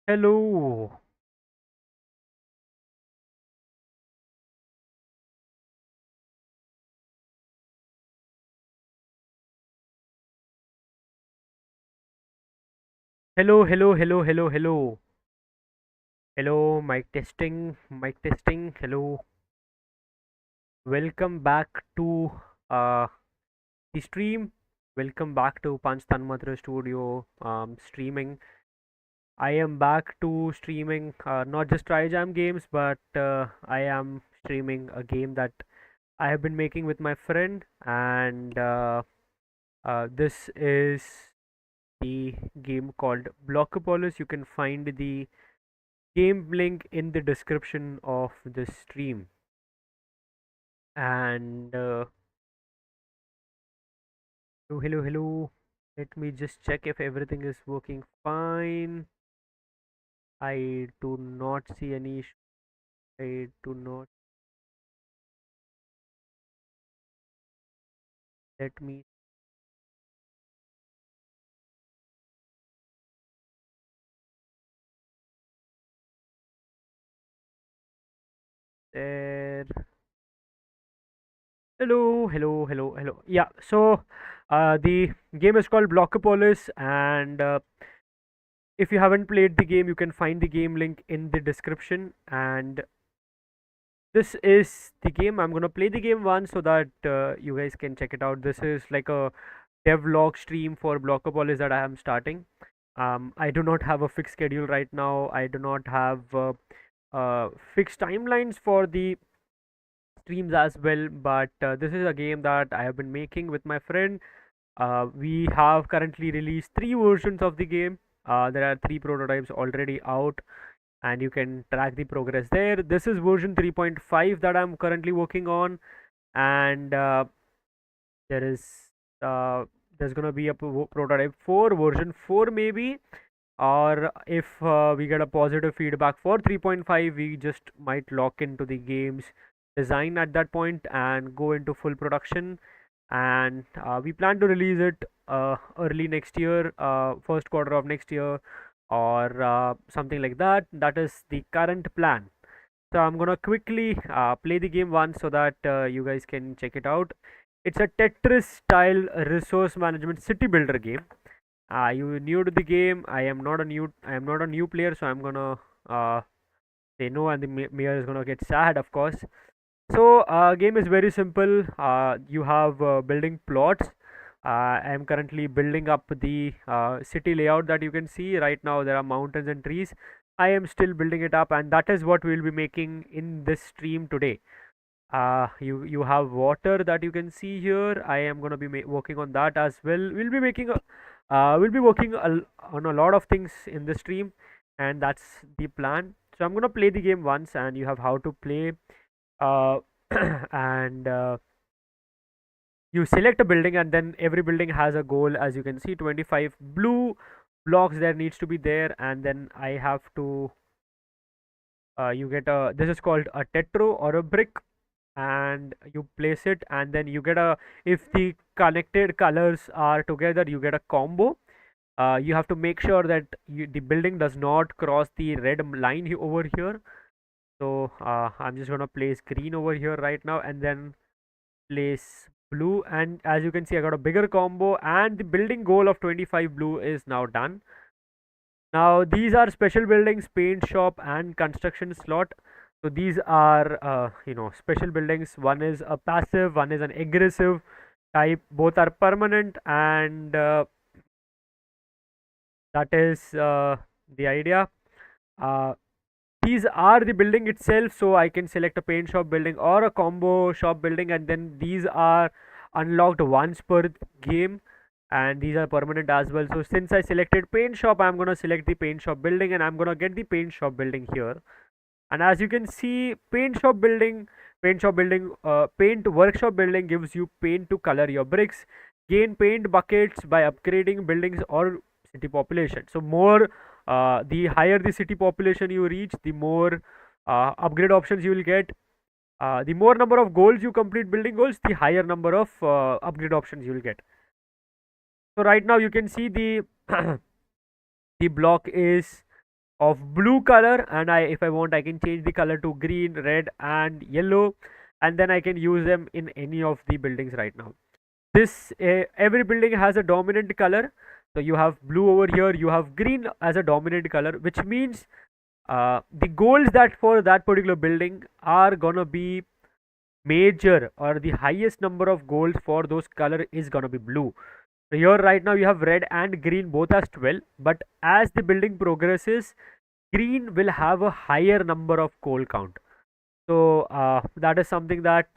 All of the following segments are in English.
Hello, hello. Hello, mic testing. Hello, welcome back to uh, the stream. Welcome back to Panch Tanmatra Studio streaming. I am back to streaming not just TryJam games, but I am streaming a game that I have been making with my friend, and this is the game called Blockopolis. You can find the game link in the description of this stream. And hello. Let me just check if everything is working fine. I do not see any I do not. Let me there. Hello. Yeah, so the game is called Blockopolis, and if you haven't played the game, you can find the game link in the description. And this is the game. I'm gonna play the game once so that you guys can check it out. This is like a devlog stream for Blockopolis that I am starting. I do not have a fixed schedule right now. I do not have fixed timelines for the streams as well. But this is a game that I have been making with my friend. We have currently released three versions of the game. There are three prototypes already out, and you can track the progress there. This is version 3.5 that I'm currently working on, and there is uh, there's gonna be a prototype 4 version 4 maybe, or if we get a positive feedback for 3.5, we just might lock into the game's design at that point and go into full production. And we plan to release it early next year, first quarter of next year, or something like that. That is the current plan. So I'm gonna quickly play the game once so that you guys can check it out. It's a Tetris style resource management city builder game. You new to the game? I am not a new player, so I'm gonna say no, and the mayor is gonna get sad, of course. So game is very simple. You have building plots. I am currently building up the city layout that you can see right now. There are mountains and trees. I am still building it up, and that is what we'll be making in this stream today. You have water that you can see here. I am gonna be working on that as well. We'll be working on a lot of things in the stream, and that's the plan. So I'm gonna play the game once, and you have how to play. Uh, and you select a building, and then every building has a goal. As you can see, 25 blue blocks there needs to be there, and then I have to. You get a. This is called a tetro or a brick, and you place it, and then you get a, if the connected colors are together, you get a combo. You have to make sure that the building does not cross the red line over here. So I'm just gonna place green over here right now, and then place blue, and as you can see, I got a bigger combo, and the building goal of 25 blue is now done. Now these are special buildings, paint shop and construction slot. So these are special buildings. One is a passive, one is an aggressive type. Both are permanent, and that is the idea. Uh, these are the building itself, so I can select a paint shop building or a combo shop building, and then these are unlocked once per game, and these are permanent as well. So since I selected paint shop, I'm gonna select the paint shop building, and I'm gonna get the paint shop building here. And as you can see, paint workshop building gives you paint to color your bricks. Gain paint buckets by upgrading buildings or city population. So more, the higher the city population you reach, the more upgrade options you will get. The more number of goals you complete, building goals, the higher number of upgrade options you will get. So right now you can see the the block is of blue color, and if I want, I can change the color to green, red and yellow, and then I can use them in any of the buildings right now. This every building has a dominant color. So you have blue over here, you have green as a dominant color, which means the goals that for that particular building are gonna be major, or the highest number of goals for those color is gonna be blue. So here right now you have red and green both as 12, but as the building progresses, green will have a higher number of goal count. So that is something that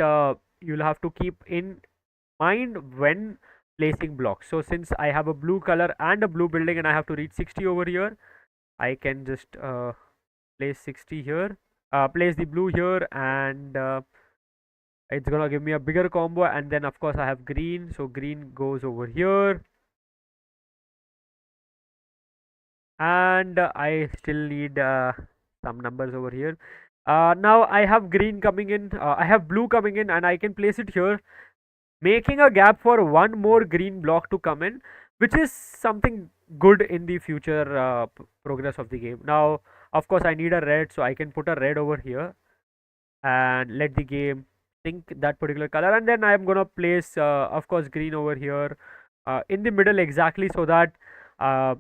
you'll have to keep in mind when placing blocks. So since I have a blue color and a blue building and I have to reach 60 over here, I can just place 60 here, place the blue here, and it's gonna give me a bigger combo. And then of course I have green, so green goes over here, and I still need some numbers over here. Now I have green coming in, I have blue coming in, and I can place it here, making a gap for one more green block to come in, which is something good in the future progress of the game. Now of course I need a red, so I can put a red over here and let the game think that particular color, and then I am gonna place of course green over here in the middle, exactly, so that uh,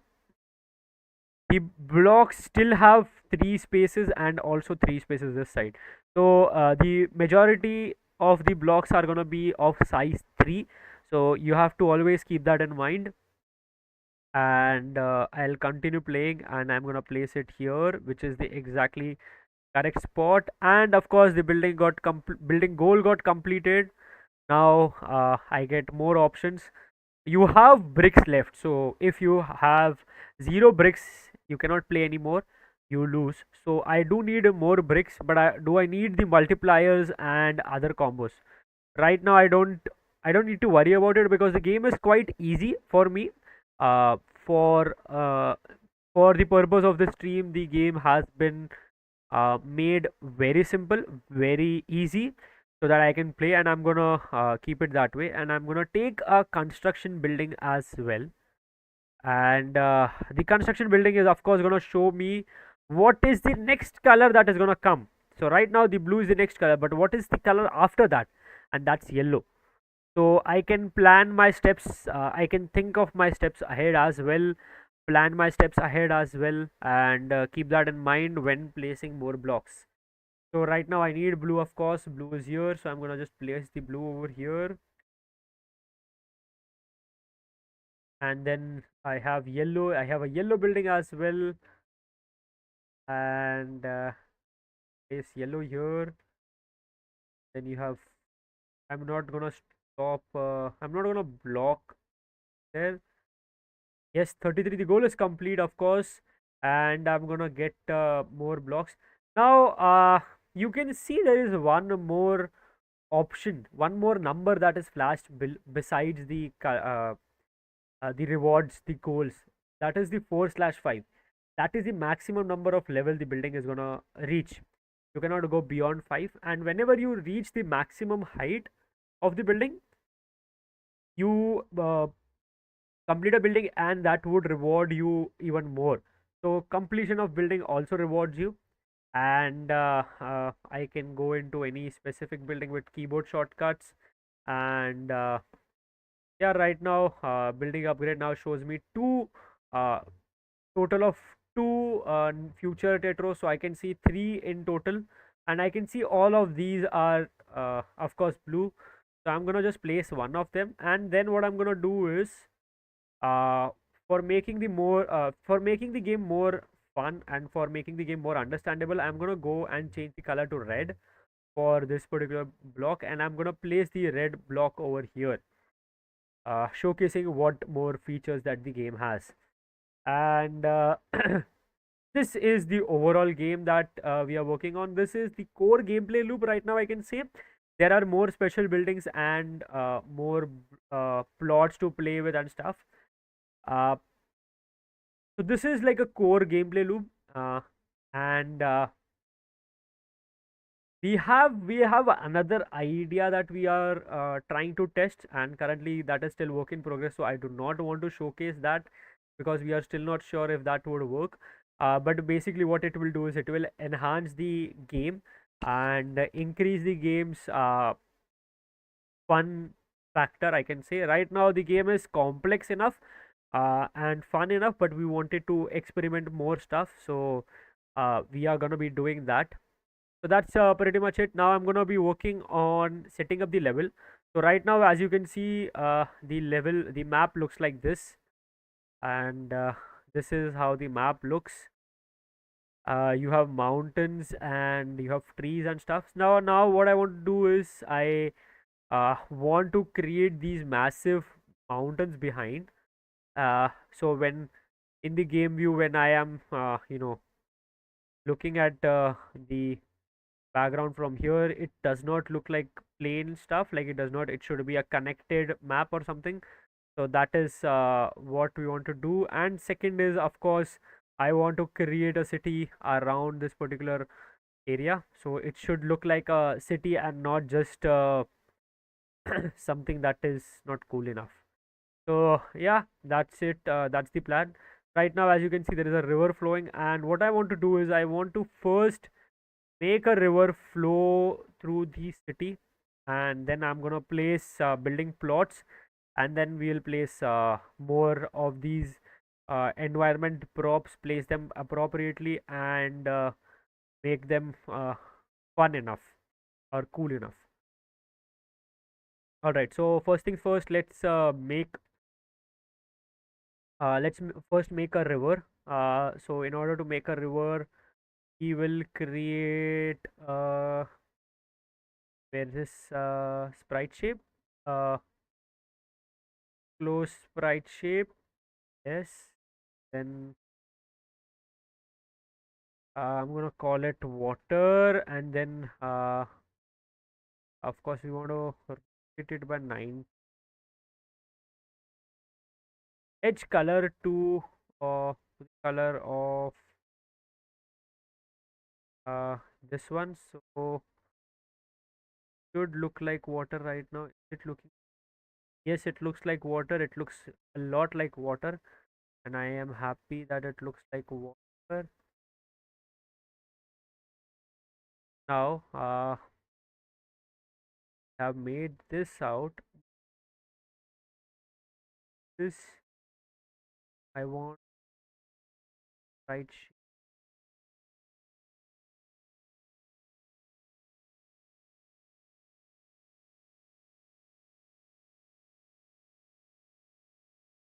the blocks still have three spaces and also three spaces this side. So the majority of the blocks are gonna be of size 3, so you have to always keep that in mind. And I'll continue playing, and I'm gonna place it here, which is the exactly correct spot. And of course the building goal got completed. Now I get more options. You have bricks left, so if you have 0 bricks, you cannot play anymore, you lose. So I do need more bricks, but I need the multipliers and other combos. Right now I don't need to worry about it, because the game is quite easy for me. uh, for uh, for the purpose of the stream, the game has been made very simple, very easy, so that I can play, and I'm gonna keep it that way. And I'm gonna take a construction building as well. And the construction building is of course gonna show me what is the next color that is gonna come. So right now the blue is the next color, but what is the color after that? And that's yellow. So I can plan my steps, I can think of my steps ahead as well, plan my steps ahead as well, and keep that in mind when placing more blocks. So right now I need blue, of course blue is here, so I'm gonna just place the blue over here. And then I have yellow, I have a yellow building as well, and place yellow here. Then you have, I'm not gonna stop, I'm not gonna block there. Yes, 33, the goal is complete, of course, and I'm gonna get more blocks. Now you can see there is one more option, one more number that is flashed besides the rewards, the goals. That is the 4/5. That is the maximum number of level the building is gonna reach. You cannot go beyond 5, and whenever you reach the maximum height of the building, you complete a building, and that would reward you even more. So completion of building also rewards you. And I can go into any specific building with keyboard shortcuts. And yeah, right now building upgrade now shows me two, uh, total of two future tetros, so I can see 3 in total, and I can see all of these are of course blue. So I'm gonna just place one of them, and then what I'm gonna do is, uh, for making the game more fun and for making the game more understandable, I'm gonna go and change the color to red for this particular block, and I'm gonna place the red block over here, showcasing what more features that the game has. And this is the overall game that we are working on. This is the core gameplay loop right now, I can say. There are more special buildings and more plots to play with and stuff. uh, so this is like a core gameplay loop, and we have another idea that we are trying to test, and currently that is still work in progress, so I do not want to showcase that, because we are still not sure if that would work. But basically what it will do is it will enhance the game and increase the game's fun factor, I can say. Right now the game is complex enough and fun enough, but we wanted to experiment more stuff, so we are gonna be doing that. So that's pretty much it. Now I'm gonna be working on setting up the level. So right now, as you can see, the map looks like this, and this is how the map looks. You have mountains and you have trees and stuff. Now what I want to do is want to create these massive mountains behind. So when in the game view, when I am looking at the background from here, it does not look like plain stuff. Like it does not. It should be a connected map or something. So that is what we want to do. And second is, of course, I want to create a city around this particular area. So it should look like a city and not just something that is not cool enough. So yeah, that's it. That's the plan. Right now, as you can see, there is a river flowing, and what I want to do is I want to first make a river flow through the city, and then I'm gonna place building plots, and then we'll place more of these environment props, place them appropriately, and make them fun enough or cool enough. All right, so first things first, first make a river. So in order to make a river, we will create where this sprite shape, uh, close sprite shape. Yes. Then I'm gonna call it water, and then of course we want to rotate it by 9. Edge color to the color of uh, this one. So should look like water right now. Is it looking? Yes, it looks like water. It looks a lot like water, and I am happy that it looks like water. Now, have made this out. This I want right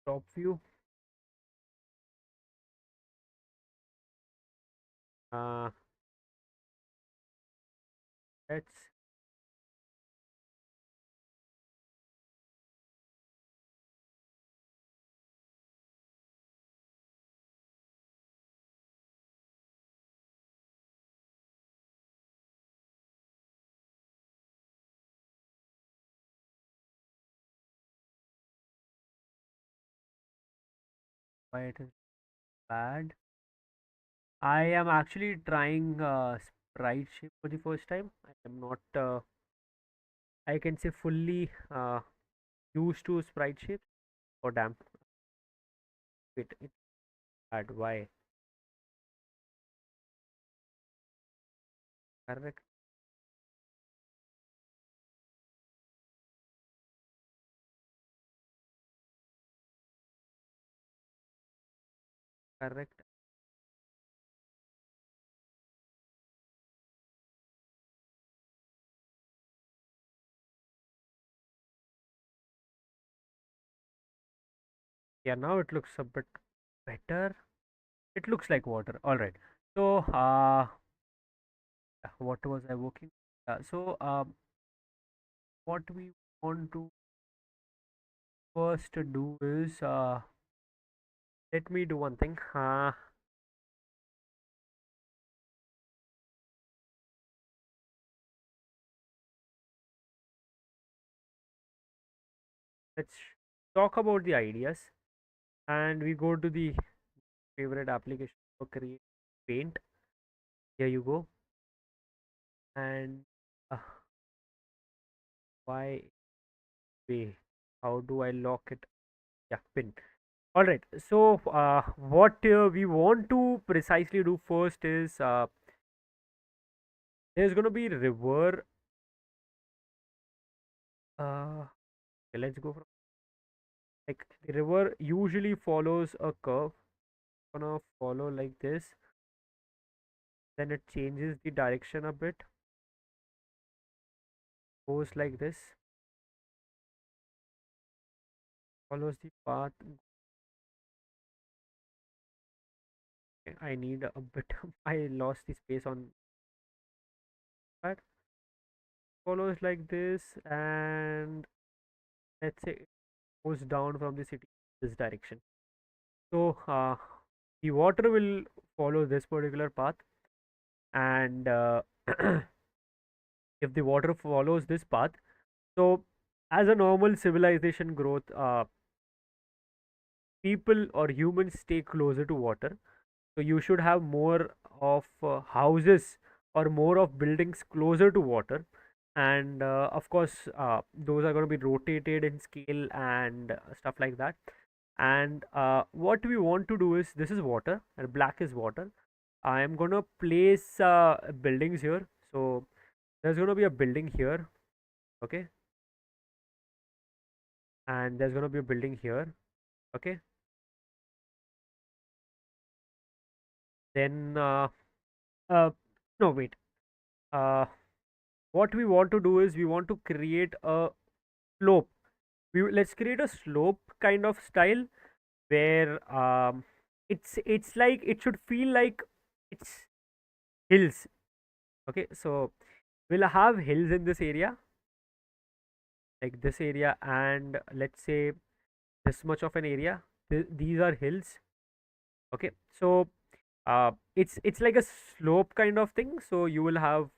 top view. Uh, let's why it is bad. I am actually trying sprite shape for the first time. I am not, I can say, fully used to sprite shape. Oh damn! It's bad. Why? Correct, correct. Yeah, now it looks a bit better. It looks like water. All right. So, what was I working? What we want to first do is, let me do one thing. Let's talk about the ideas, and we go to the favorite application for create paint. Here you go. And uh, why way? How do I lock it? Yeah, pin. All right. So, what we want to precisely do first is there's going to be river. Okay, let's go from like the river usually follows a curve. Gonna follow like this, then it changes the direction a bit, goes like this, follows the path. Okay, I need a bit. I lost the space on that. Follows like this, and let's say it goes down from the city this direction. So the water will follow this particular path, and if the water follows this path, so as a normal civilization growth, people or humans stay closer to water. So you should have more of houses or more of buildings closer to water, and of course those are going to be rotated in scale and stuff like that. And what we want to do is, this is water and black is water. I am going to place buildings here. So there's going to be a building here, okay, and there's going to be a building here, okay. Then uh, no, wait, uh, what we want to do is we want to create a slope. Let's create a slope kind of style where it's like it should feel like it's hills. Okay, so we'll have hills in this area, like this area, and let's say this much of an area. These are hills. Okay, so it's like a slope kind of thing. So you will have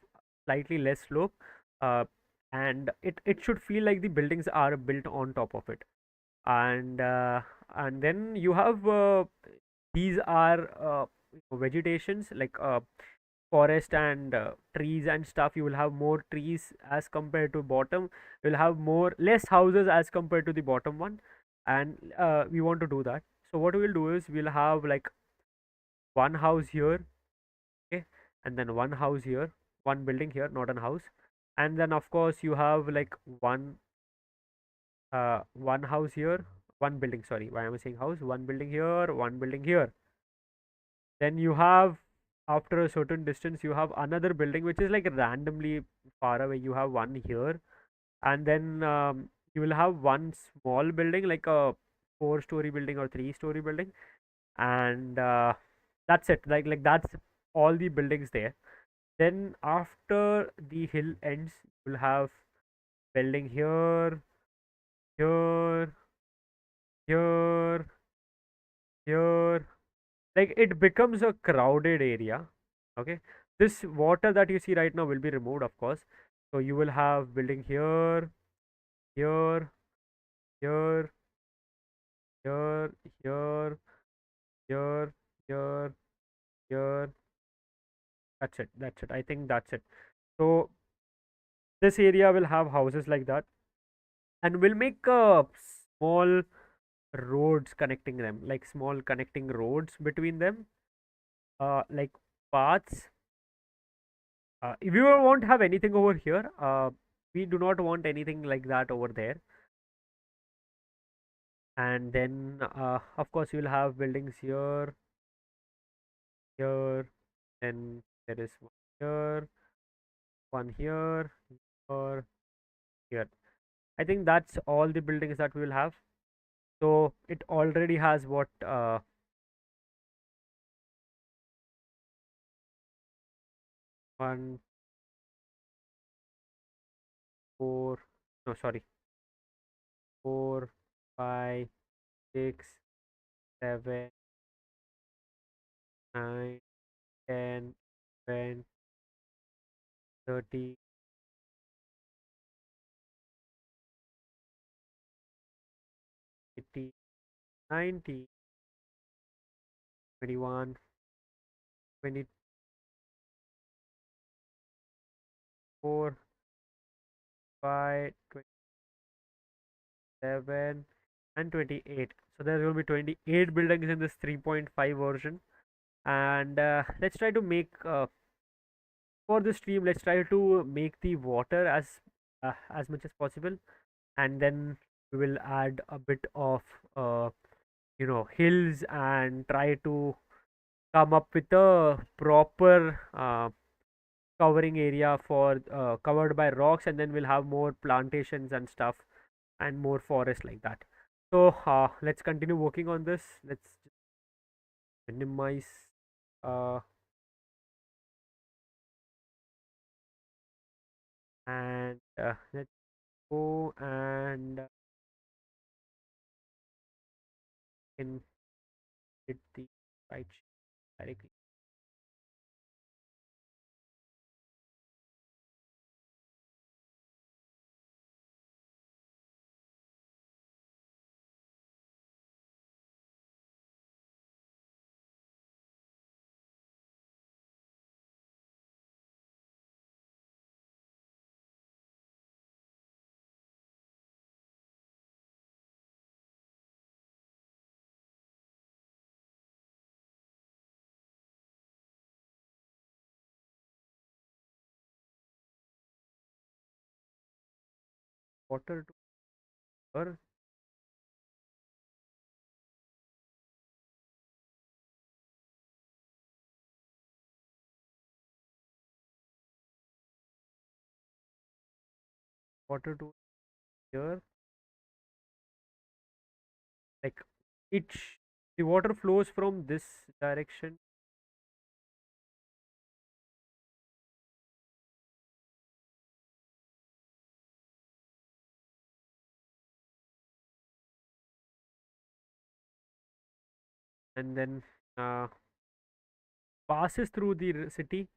slightly less slope, uh, and it should feel like the buildings are built on top of it. And then you have these are vegetations like forest and trees and stuff. You will have more trees as compared to bottom. You'll have more less houses as compared to the bottom one, and we want to do that. So what we'll do is we'll have like one house here, okay, and then one house here, one building here, not a house. And then of course you have like one house here, one building, sorry, why am I saying house, one building here, one building here. Then you have, after a certain distance, you have another building which is like randomly far away. You have one here, and then you will have one small building like a four-story building or three-story building, and that's it. Like that's all the buildings there. Then after the hill ends, you'll have building here, here, here, here. Like it becomes a crowded area. Okay, this water that you see right now will be removed, of course. So you will have building here, here, here, here, here, here, here, here. That's it. That's it. I think that's it. So this area will have houses like that, and we'll make small roads connecting them, like small connecting roads between them, like paths. We won't have anything over here. We do not want anything like that over there. And then, of course, you'll have buildings here, here, then there is one here, or here. I think that's all the buildings that we will have. So it already has what 1, 4, no, sorry, 4, 5, 6, 7, 9, 10, 20, 30, 80, 90, 21, 24, 5, 27, and 28. So there's going to be 28 buildings in this 3.5 version. And let's try to make for the stream. Let's try to make the water as much as possible, and then we will add a bit of hills and try to come up with a proper covering area for covered by rocks, and then we'll have more plantations and stuff and more forest like that. So let's continue working on this. Let's minimize uh, and let's go and can hit the right directly. Water to earth, water to here, like each the water flows from this direction, and then uh, passes through the city.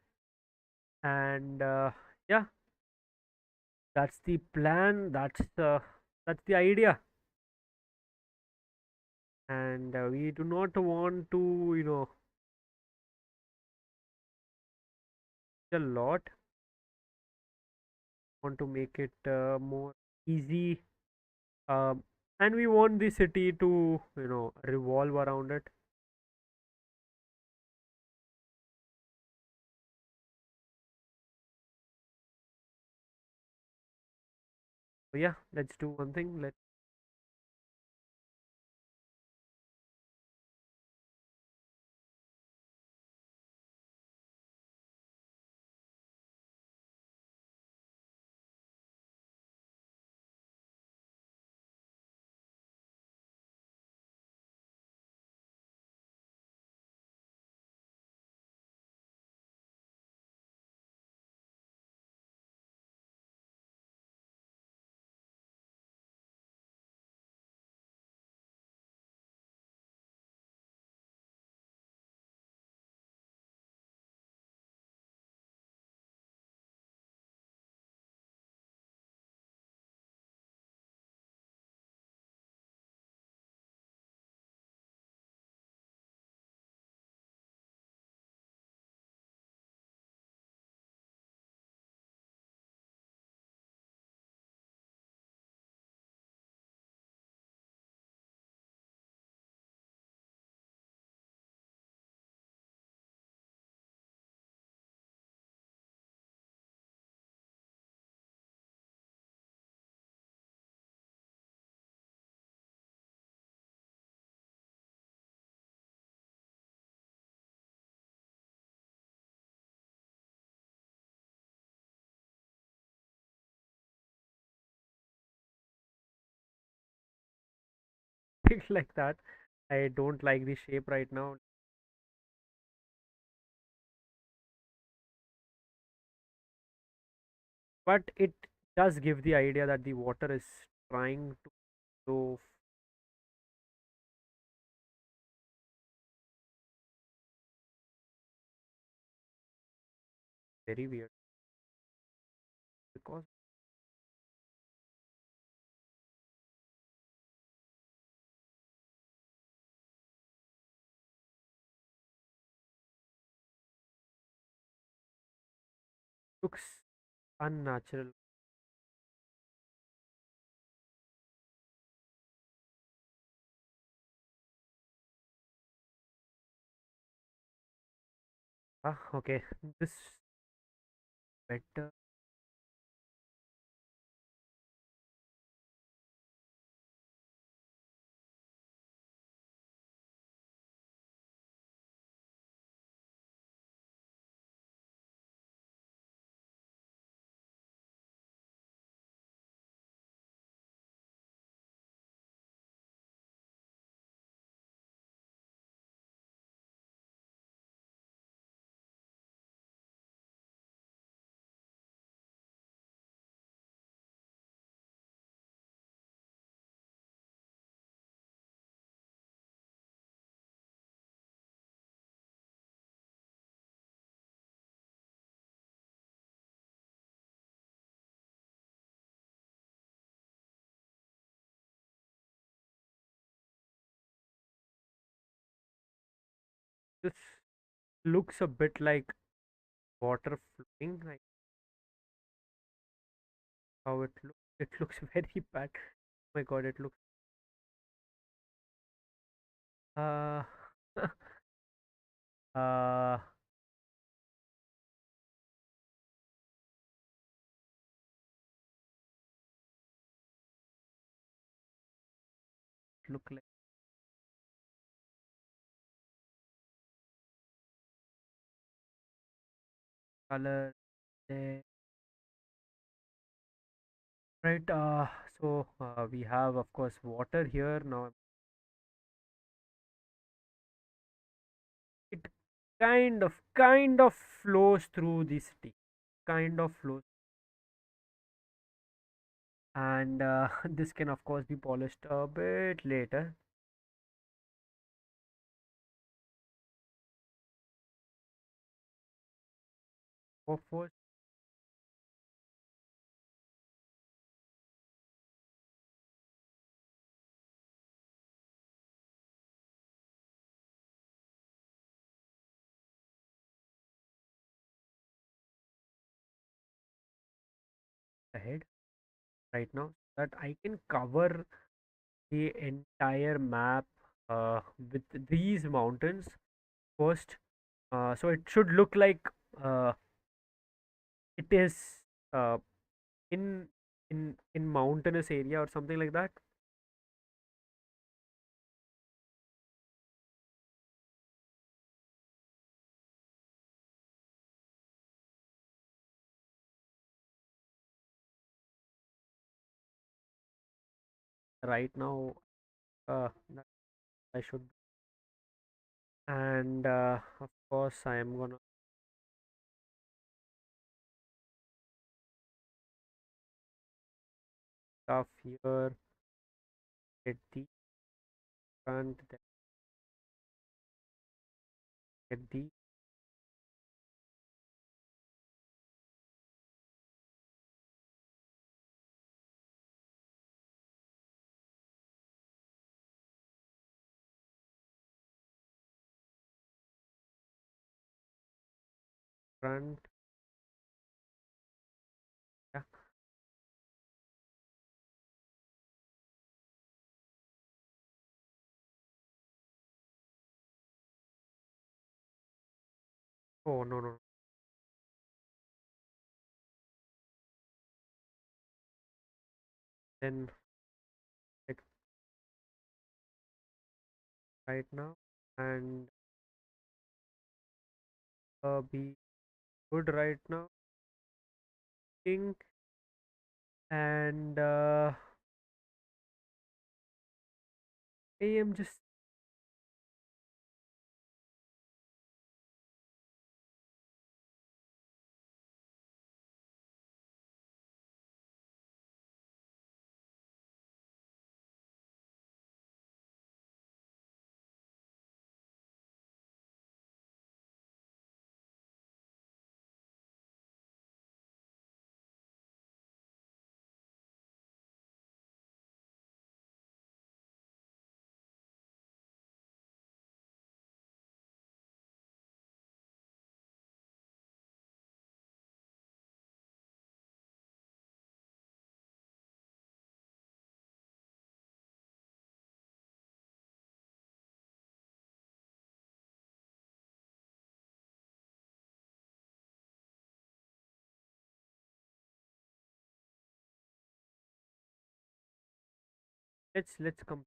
And yeah, that's the plan. That's the idea. And we do not want to a lot. Want to make it more easy, um, and we want the city to revolve around it. So yeah, let's do one thing. Let's think like that. I don't like the shape right now, but it does give the idea that the water is trying to go very weird because it looks unnatural. Okay, this better. This looks a bit like water flowing, like how it looks. It looks very bad. Oh my god, it looks. Uh, uh, look like color there. Right. So we have, of course, water here now. It kind of flows through the city. Kind of flows, and this can, of course, be polished a bit later. Of course, ahead right now that I can cover the entire map with these mountains first. So it should look like uh, it is uh, in in mountainous area or something like that. Right now, that I should, and of course I am gonna stuff here at the front, then at the front. Yeah. Oh, no, no. Then like right now, and be good right now. Think, and I am just let's come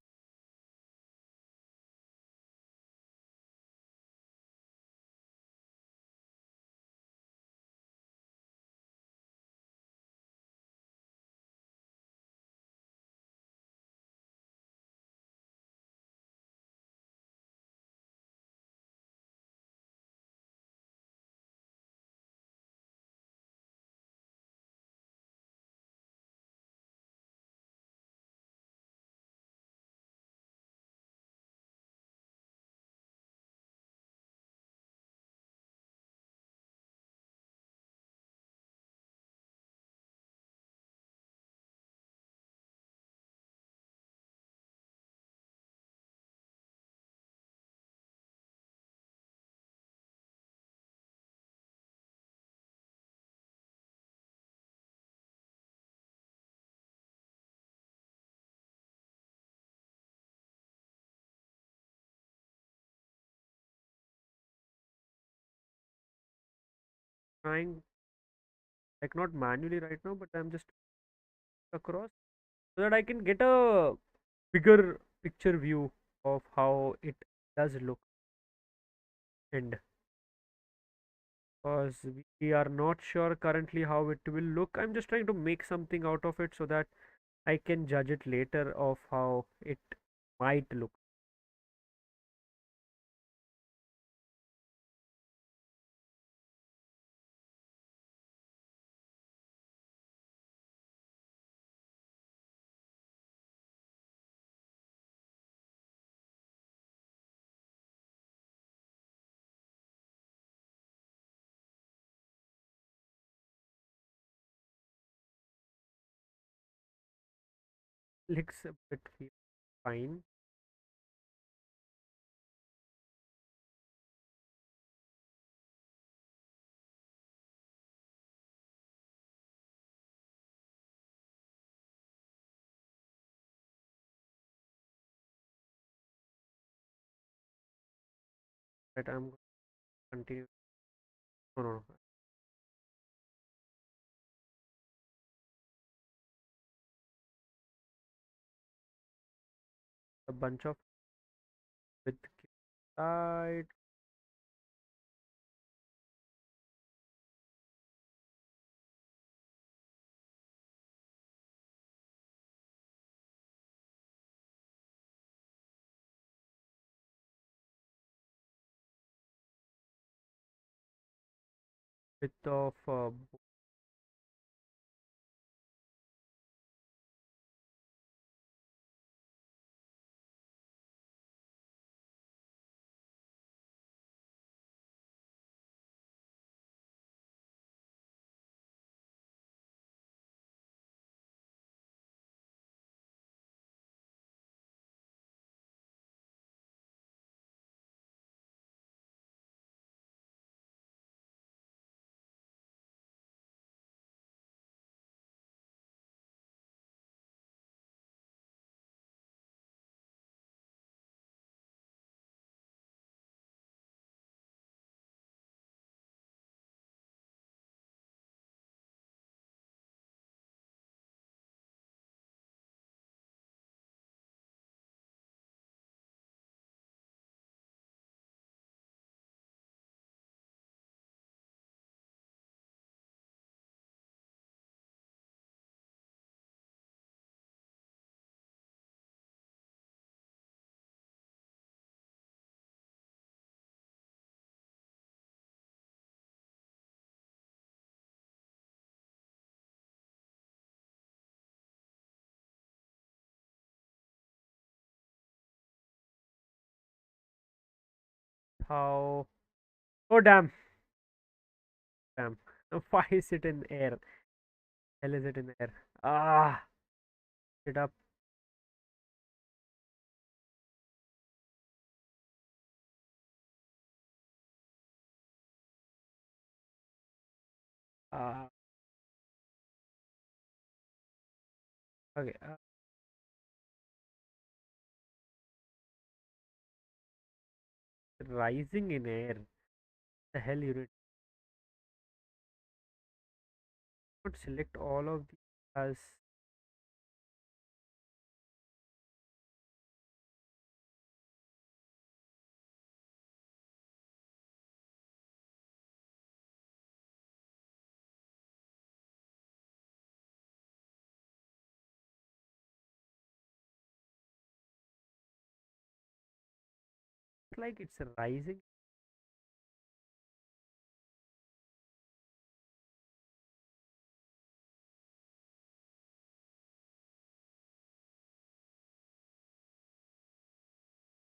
trying, like, not manually right now, but I'm just across so that I can get a bigger picture view of how it does look, and because we are not sure currently how it will look, I'm just trying to make something out of it so that I can judge it later of how it might look. Looks a bit fine. But I'm going to continue. No, no, no. A bunch of with side, bit of how. Oh damn, damn. Why is it in air? Hell is it in air? Ah, it up. Ah, okay. Rising in air. The hell you did not select all of these as like it's rising.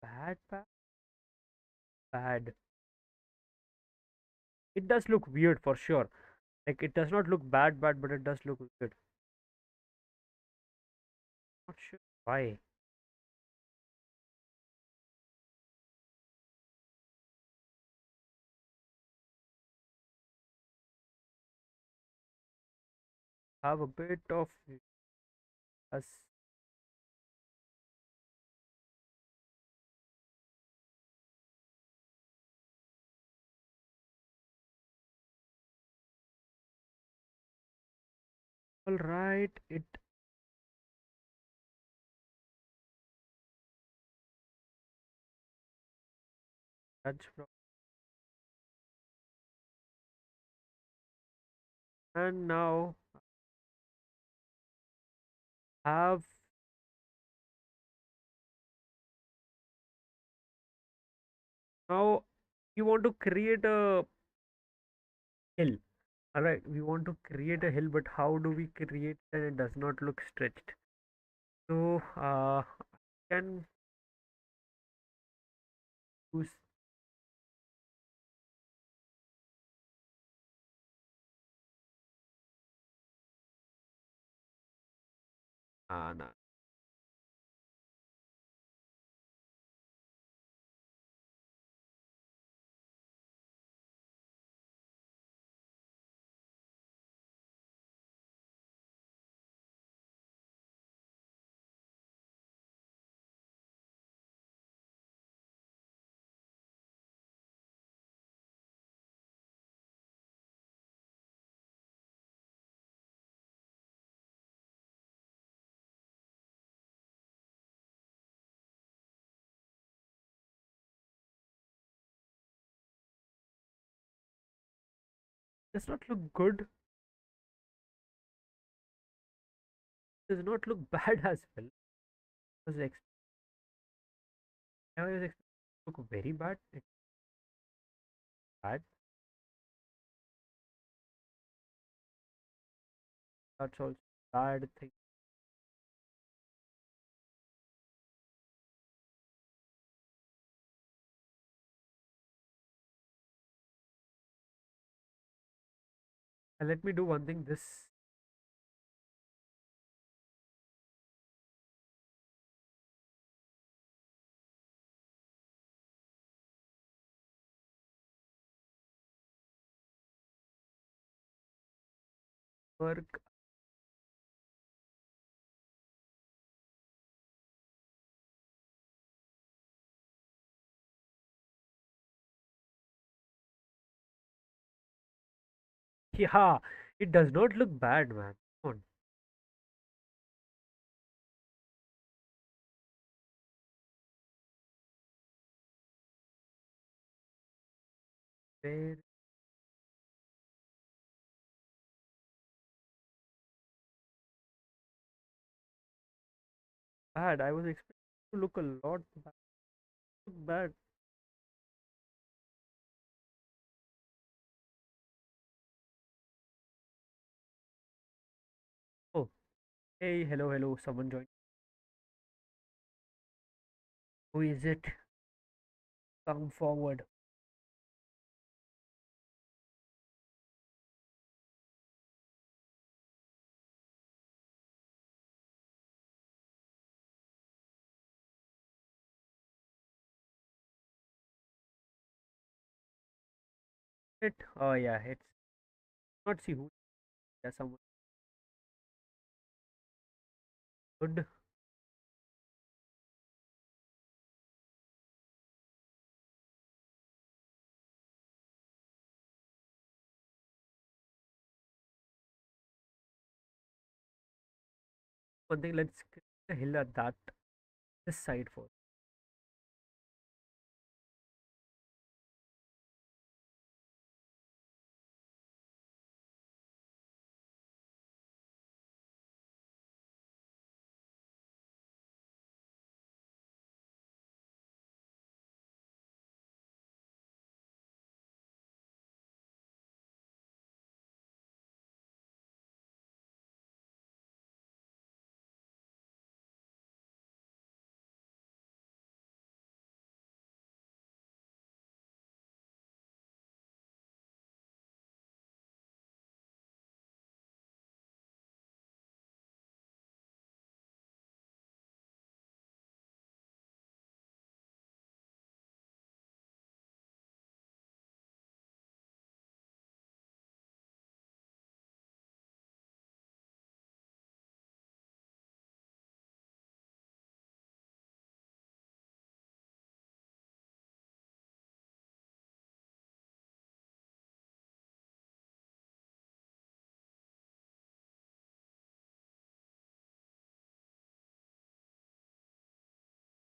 Bad, bad, bad. It does look weird for sure. Like it does not look bad, bad, but it does look weird. Not sure why. Have a bit of us. All right, it that's and now have now you want to create a hill. All right, we want to create a hill, but how do we create and it does not look stretched? So can use nah. Does not look good. Does not look bad as well. Was I was expecting it to look very bad. It's bad. That's also bad thing. And let me do one thing. This work. Yeah, it does not look bad, man. Come on. Very bad. I was expecting to look a lot bad. Look bad. Oh, hey, hello, hello. Someone joined. Who is it? Come forward. It. Oh yeah, it's not see who. Yeah, someone good. One thing. Let's get the hill at that this side for.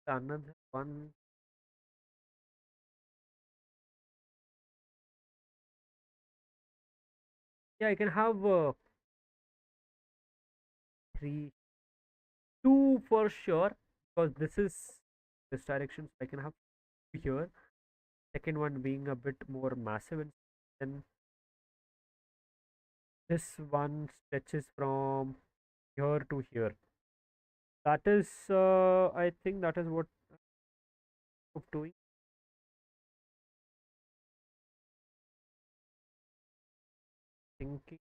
another one. Yeah, I can have three, two for sure, because this is this direction. So I can have two here. Second one being a bit more massive, and then this one stretches from here to here. That is, I think that is what I'm doing. Thinking.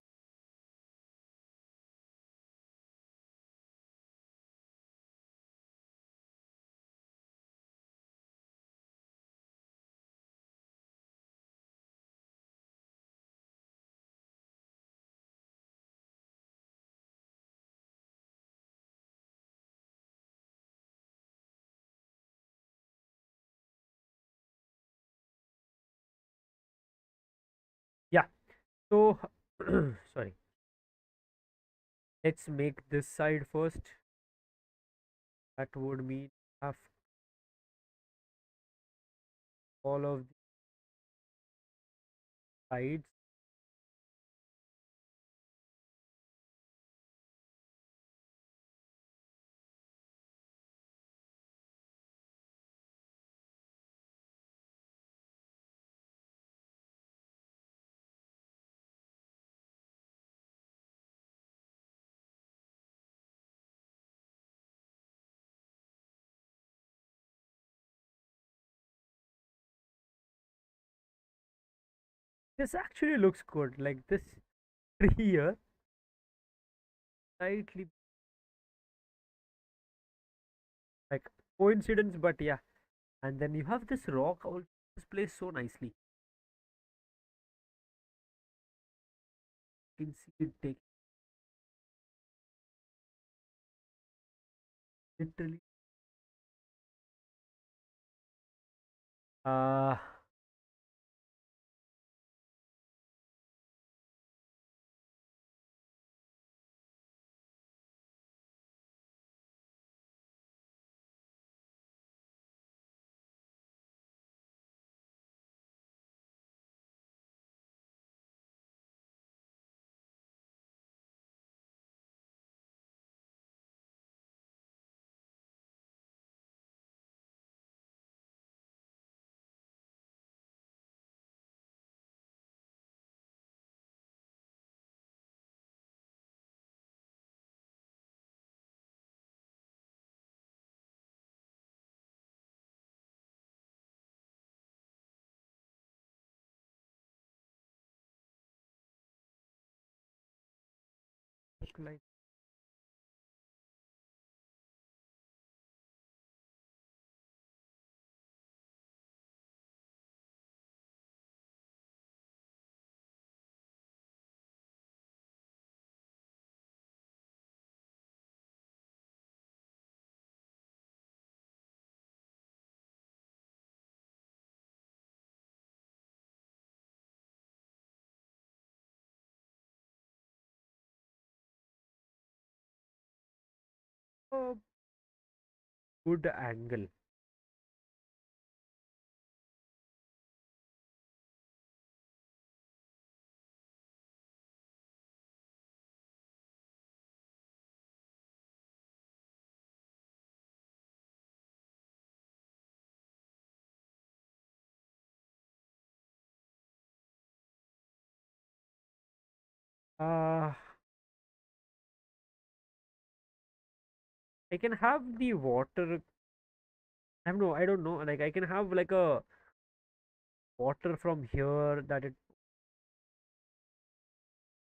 Yeah. So, sorry. Let's make this side first. That would mean have all of the sides. This actually looks good. Like this tree here, slightly like coincidence, but yeah. And then you have this rock also this place so nicely. You can see it take literally. Uh like a good angle. Uh I can have the water. I don't know. Like I can have like a water from here that it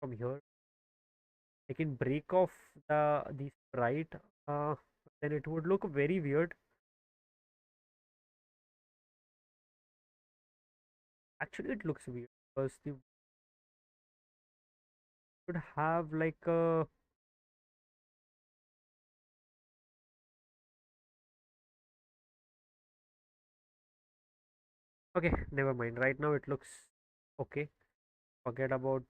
from here. I can break off the sprite. Then it would look very weird. Actually, it looks weird because the would have like a. Okay, never mind. Right now it looks okay. Forget about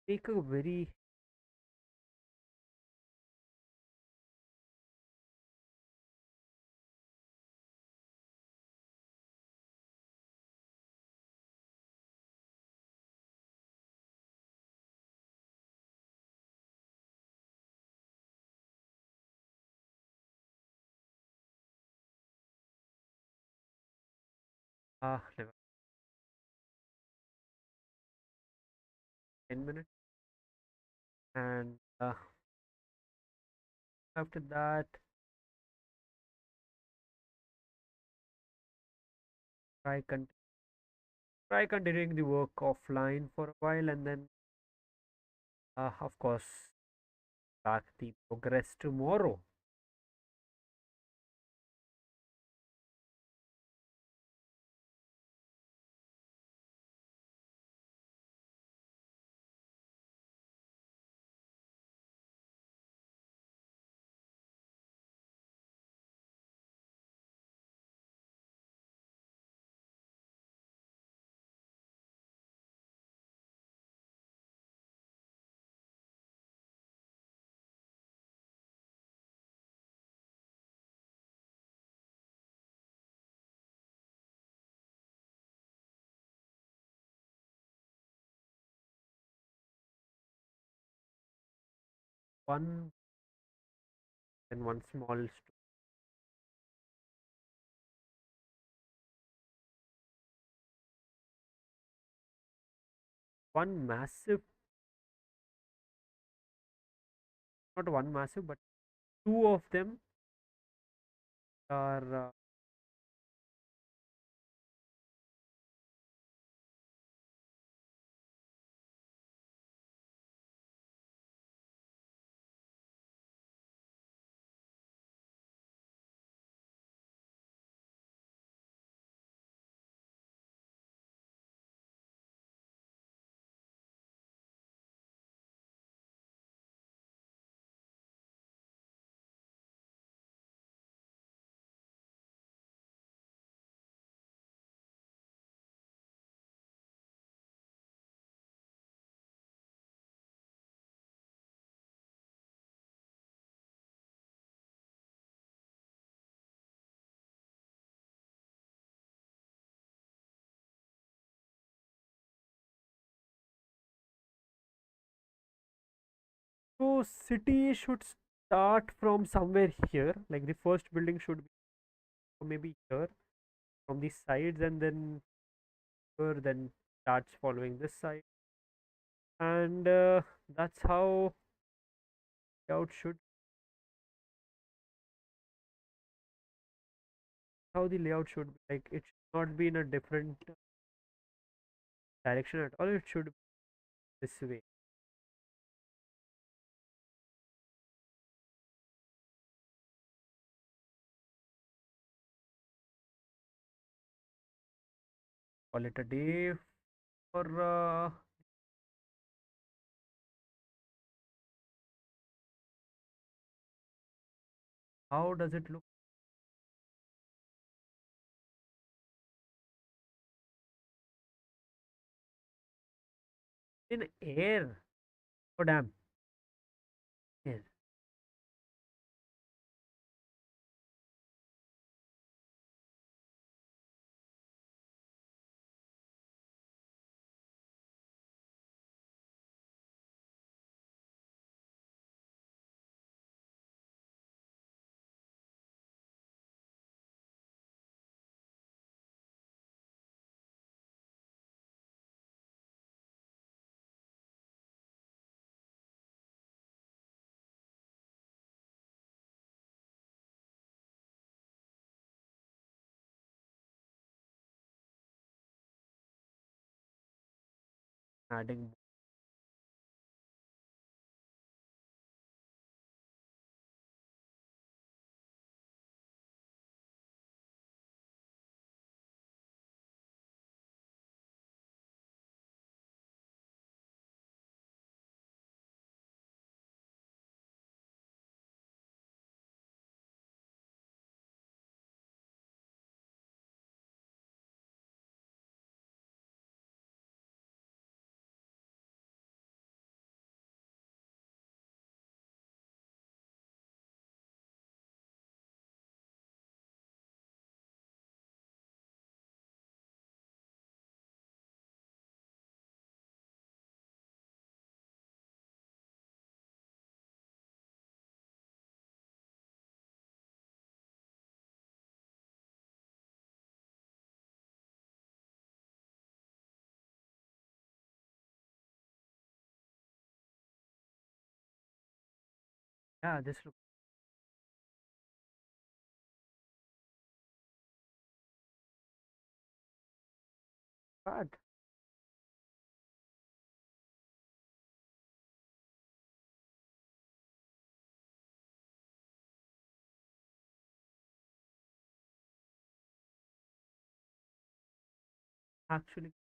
make a very never 10 minutes, and after that try con- try continuing the work offline for a while, and then of course start the progress tomorrow. One and one small one massive, not one massive, but two of them are so city should start from somewhere here, like the first building should be maybe here from the sides, and then here, then starts following this side, and that's layout should how the layout should be. Like it should not be in a different direction at all. It should be this way. Call it a day for how does it look in air? Oh damn, air. Adding Yeah, this looks bad. Actually,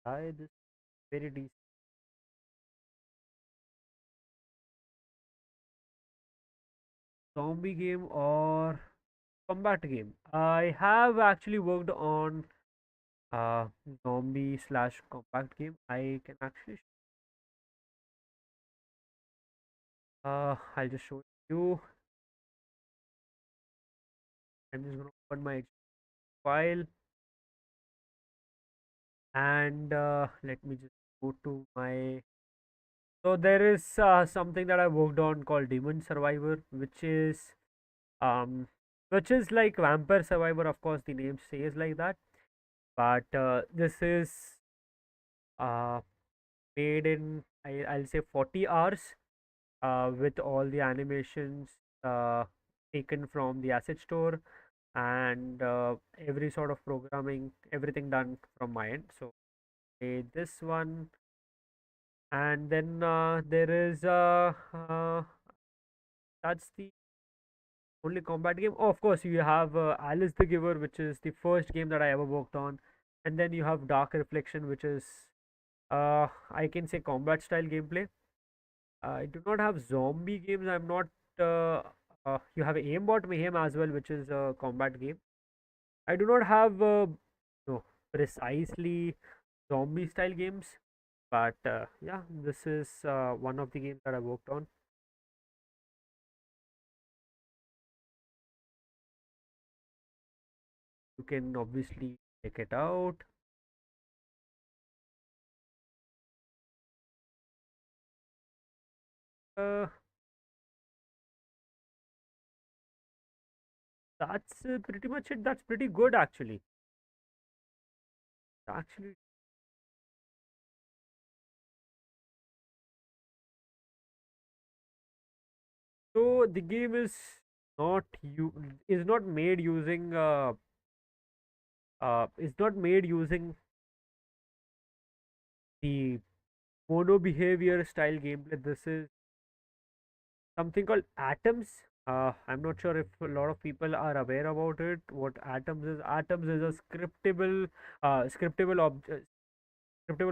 I this very decent zombie game or combat game. I have actually worked on uh zombie slash combat game. I can actually I'll just show you. I'm just gonna open my file and let me just go to my. So there is something that I worked on called Demon Survivor, um, which is like Vampire Survivor. Of course, the name says like that, but this is uh made in I'll say 40 hours with all the animations uh taken from the asset store and every sort of programming, everything done from my end. So this one, and then there is that's the only combat game. Oh, of course, you have Alice the Giver, which is the first game that I ever worked on, and then you have Dark Reflection, which is I can say combat style gameplay. I do not have zombie games. I'm not. Uh, you have Aimbot Mayhem as well, which is a combat game. I do not have no precisely zombie style games, but yeah, this is one of the games that I worked on. You can obviously check it out. Uh, that's pretty much it. That's pretty good actually. Actually, so the game not you is not made using is not made using the mono behavior style gameplay. This is something called atoms. I'm not sure if a lot of people are aware about it. What atoms is? Atoms is a scriptable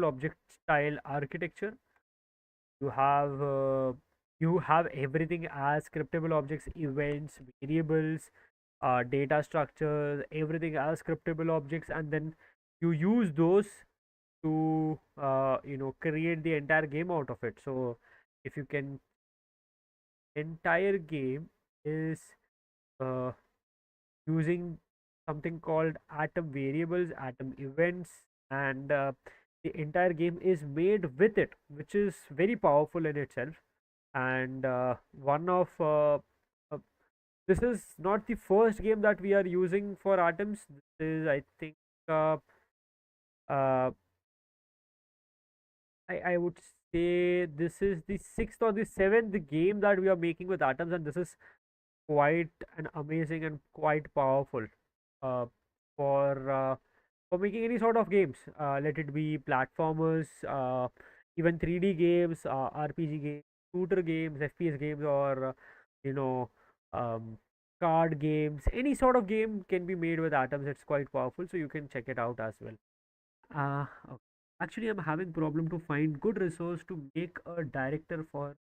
object style architecture. You have you have everything as scriptable objects, events, variables, data structures, everything as scriptable objects, and then you use those to create the entire game out of it. So if you can, entire game is uh, using something called atom variables, atom events, and the entire game is made with it, which is very powerful in itself. And one of uh, this is not the first game that we are using for atoms. This is, I think, uh, uh, I would say this is the sixth or the seventh game that we are making with atoms, and this is quite an amazing and quite powerful uh, for uh, for making any sort of games. Let it be platformers, even 3D games, RPG games, shooter games, FPS games, or you know, um, card games. Any sort of game can be made with atoms. It's quite powerful, so you can check it out as well. Okay. Actually, I'm having problem to find good resource to make a director for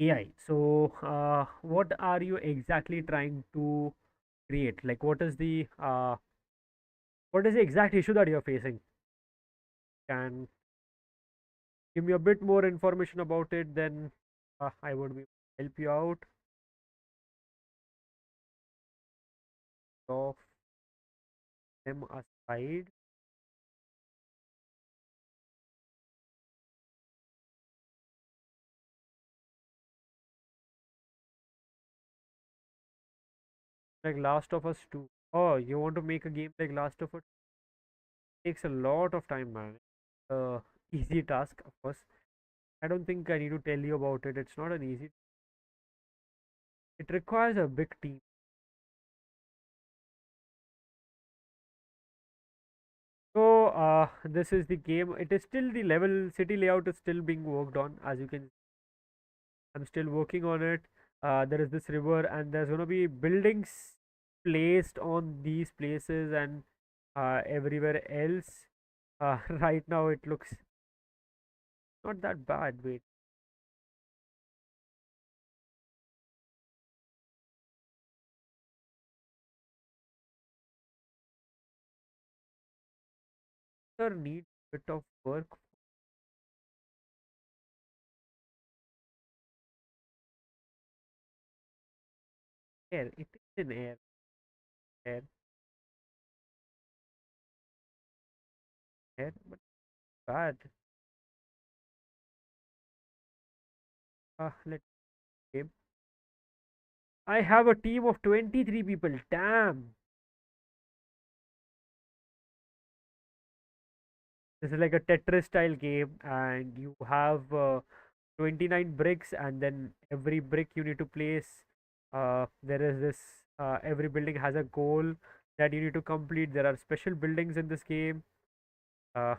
AI. So, what are you exactly trying to create? Like, what is the exact issue that you're facing? Can give me a bit more information about it, then I would be help you out. Of them aside, Like Last of Us 2. Oh, you want to make a game like Last of Us? Takes a lot of time, man. Easy task, of course. I don't think I need to tell you about it. It's not an easy. It requires a big team. So, this is the game. It is still the level city layout is still being worked on. As you can, I'm still working on it. There is this river, and there's gonna be buildings placed on these places and everywhere else. Right now, it looks not that bad. Wait, sir, needs a bit of work. Air, it is in air, but bad. Let's game. I have a team of 23 people. Damn. This is like a Tetris style game, and you have 29 bricks, and then every brick you need to place. There is this, every building has a goal that you need to complete. There are special buildings in this game. Uh,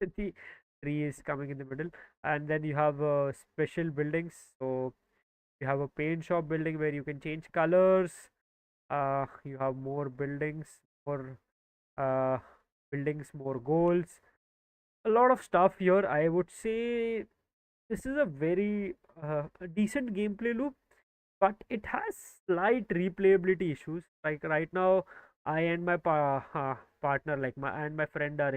the tree is coming in the middle, and then you have special buildings. So you have a paint shop building where you can change colors. You have more buildings, more uh, more goals. A lot of stuff here. I would say this is a very decent gameplay loop, but it has slight replayability issues. Like right now, I and my partner, like my and my friend, are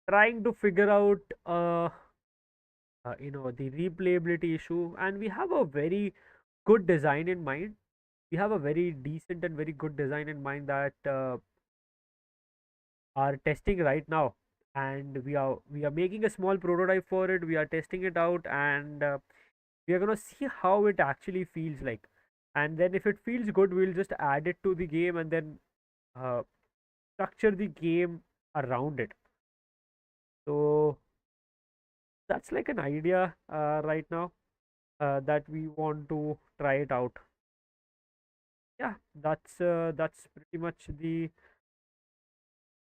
trying to figure out the replayability issue, and we have a very good design in mind. We have a very decent and very good design in mind that are testing right now, and we are making a small prototype for it. We are testing it out, and we are gonna see how it actually feels like. And then if it feels good, we'll just add it to the game, and then uh, structure the game around it. So that's like an idea right now, that we want to try it out. Yeah, that's pretty much the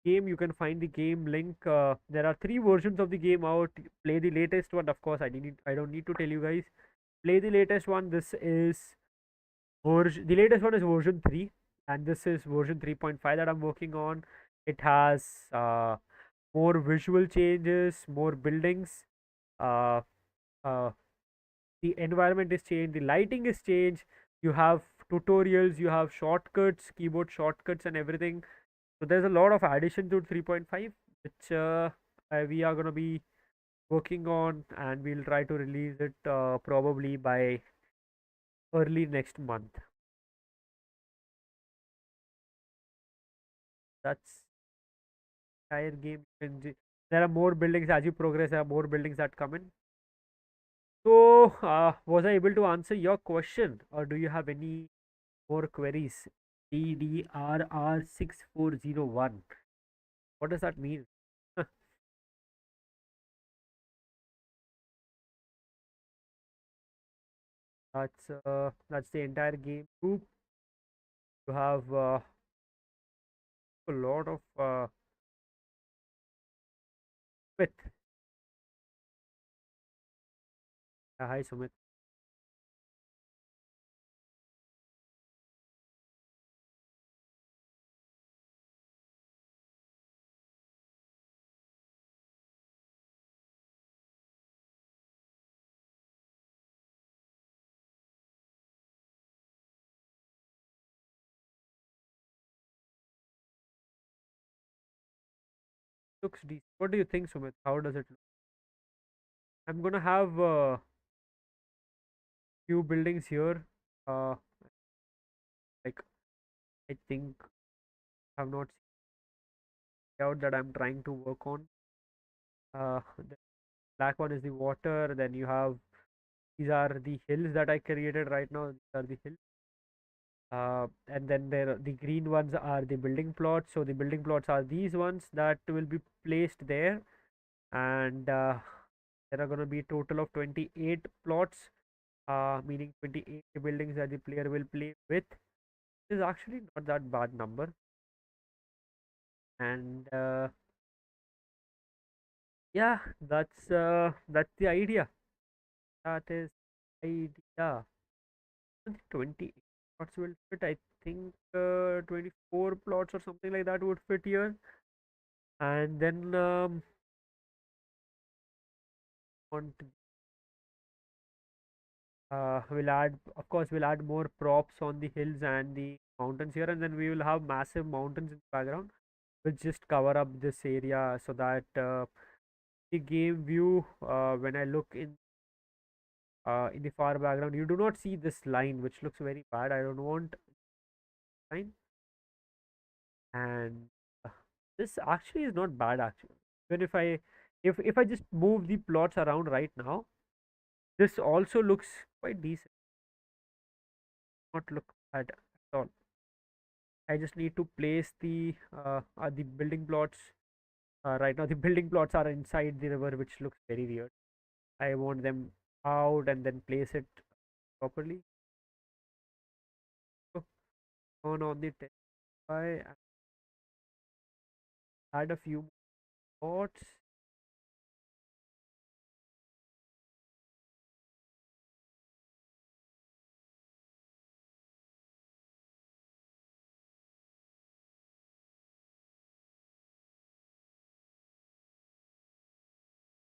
game. You can find the game link. There are three versions of the game out. Play the latest one, of course. I don't need to tell you guys. Play the latest one. This is version the latest one is version 3, and this is version 3.5 that I'm working on. It has more visual changes, more buildings. uh, uh, the environment is changed, the lighting is changed. You have tutorials, you have shortcuts, keyboard shortcuts and everything. So there's a lot of addition to 3.5, which we are going to be working on, and we'll try to release it probably by early next month. That's entire game. There are more buildings as you progress. There are more buildings that come in. So, was I able to answer your question, or do you have any more queries? DDRR6401. What does that mean? That's the entire game loop. You have a lot of with. Hi Sumit. Looks decent. What do you think, Sumit? How does it look? I'm gonna have few buildings here. Like I think I have not seen out that I'm trying to work on. The black one is the water. Then you have, these are the hills that I created right now. These are the hills. And then the green ones are the building plots. So the building plots are these ones that will be placed there, and there are going to be a total of 28 plots, meaning 28 buildings that the player will play with. This is actually not that bad number, and yeah, that's the idea. That is idea. 28 plots will fit. I think 24 plots or something like that would fit here. And then want we'll add, of course, we'll add more props on the hills and the mountains here, and then we will have massive mountains in the background, which just cover up this area so that the game view, when I look in the far background, you do not see this line, which looks very bad. I don't want line, and uh, this actually is not bad actually. Even if I just move the plots around right now, this also looks quite decent. Not look bad at all. I just need to place the building plots. Right now, the building plots are inside the river, which looks very weird. I want them out and then place it properly. So, turn on the testify and add a few plots.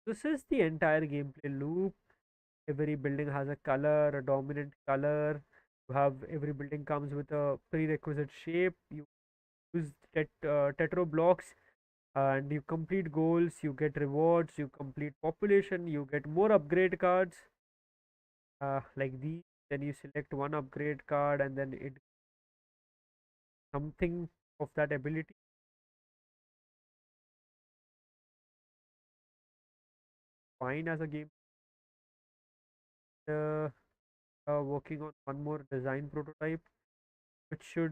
This is the entire gameplay loop. Every building has a color, a dominant color. You have every building comes with a prerequisite shape. You use tetro blocks and you complete goals, you get rewards, you complete population, you get more upgrade cards, like these. Then you select one upgrade card and then it something of that ability. Fine as a game. uh, Working on one more design prototype, which will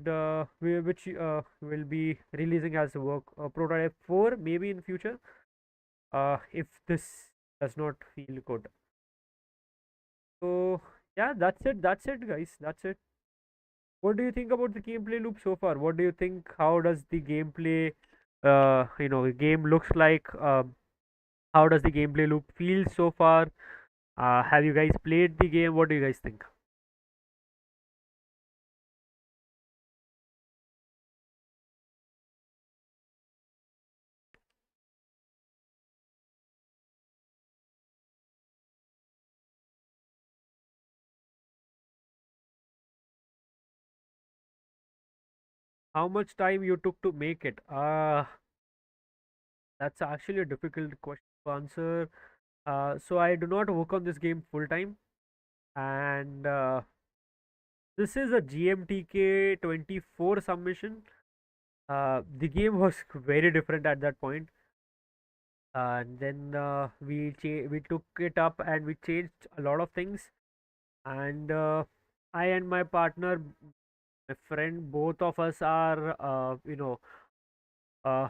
be releasing as a work prototype 4 maybe in future, if this does not feel good. So yeah, that's it guys, that's it. What do you think about the gameplay loop so far? What do you think? How does the gameplay, game looks like? How does the gameplay loop feel so far? Have you guys played the game? What do you guys think? How much time you took to make it? That's actually a difficult question to answer. So I do not work on this game full time, and this is a GMTK 24 submission. The game was very different at that point, and then we took it up and we changed a lot of things. And I and my partner, my friend, both of us are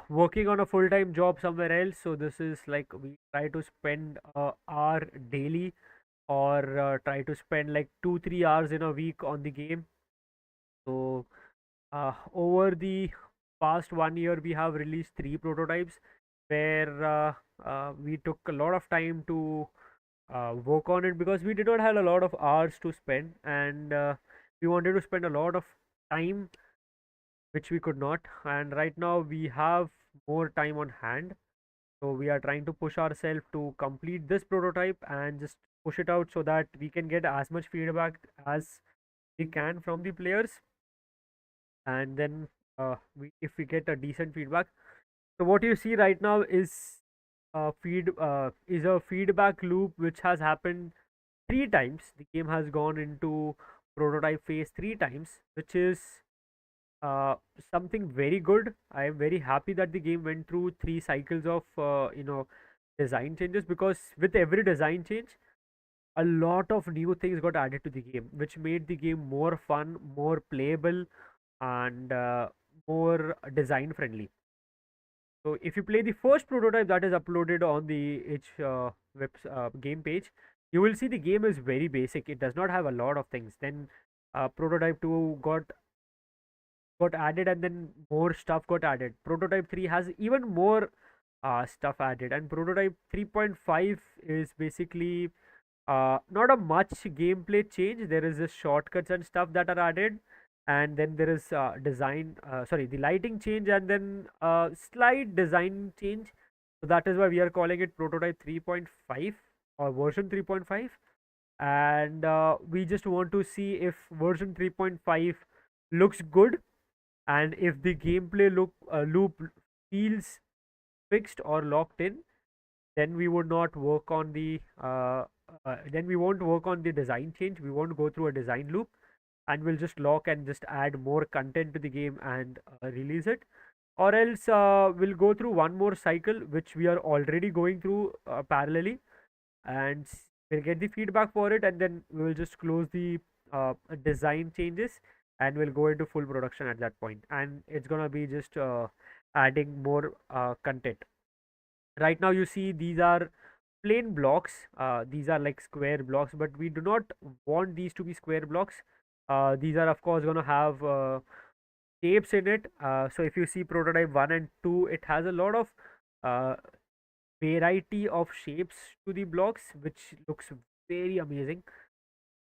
working on a full time job somewhere else. So this is like we try to spend hour daily, or try to spend like 2-3 hours in a week on the game. So over the past 1 year, we have released 3 prototypes where we took a lot of time to work on it, because we did not have a lot of hours to spend, and we wanted to spend a lot of time which we could not. And right now we have more time on hand, so we are trying to push ourselves to complete this prototype and just push it out so that we can get as much feedback as we can from the players. And then if we get a decent feedback, so what you see right now is a feedback loop which has happened 3 times. The game has gone into prototype phase 3 times, which is uh, something very good. I am very happy that the game went through 3 cycles of design changes, because with every design change, a lot of new things got added to the game, which made the game more fun, more playable, and more design friendly. So if you play the first prototype that is uploaded on the game page, you will see the game is very basic. It does not have a lot of things. Then prototype 2 got added, and then more stuff got added. Prototype 3 has even more stuff added, and prototype 3.5 is basically not a much gameplay change. There is just shortcuts and stuff that are added, and then there is the lighting change, and then slight design change. So that is why we are calling it prototype 3.5 or version 3.5. And we just want to see if version 3.5 looks good, and if the gameplay loop feels fixed or locked in, then we would not work on the then we won't work on the design change. We won't go through a design loop, and we'll just lock and just add more content to the game and release it. Or else we'll go through one more cycle, which we are already going through parallelly, and we'll get the feedback for it, and then we will just close the design changes, and we'll go into full production at that point, and it's gonna be just adding more content. Right now you see these are plain blocks. These are like square blocks, but we do not want these to be square blocks. These are of course going to have shapes in it. So if you see prototype 1 and 2, it has a lot of uh, variety of shapes to the blocks, which looks very amazing.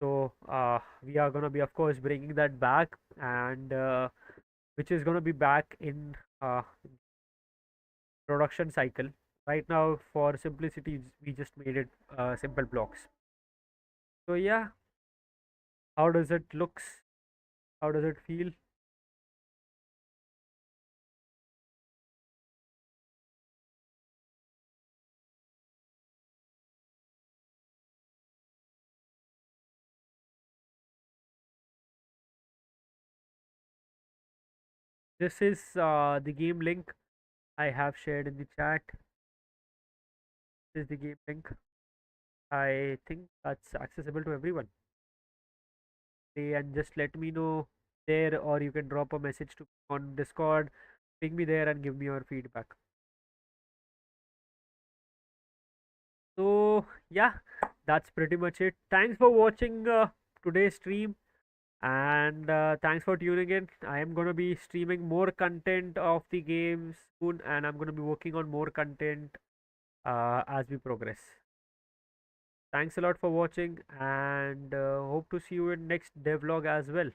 So we are going to be of course bringing that back, and which is going to be back in production cycle. Right now for simplicity we just made it simple blocks. So yeah, how does it looks? How does it feel? This is the game link I have shared in the chat. This is the game link. I think that's accessible to everyone. And just let me know there, or you can drop a message to on Discord, ping me there and give me your feedback. So yeah, that's pretty much it. Thanks for watching today's stream, and thanks for tuning in. I am going to be streaming more content of the game soon, and I'm going to be working on more content as we progress. Thanks a lot for watching, and hope to see you in next devlog as well.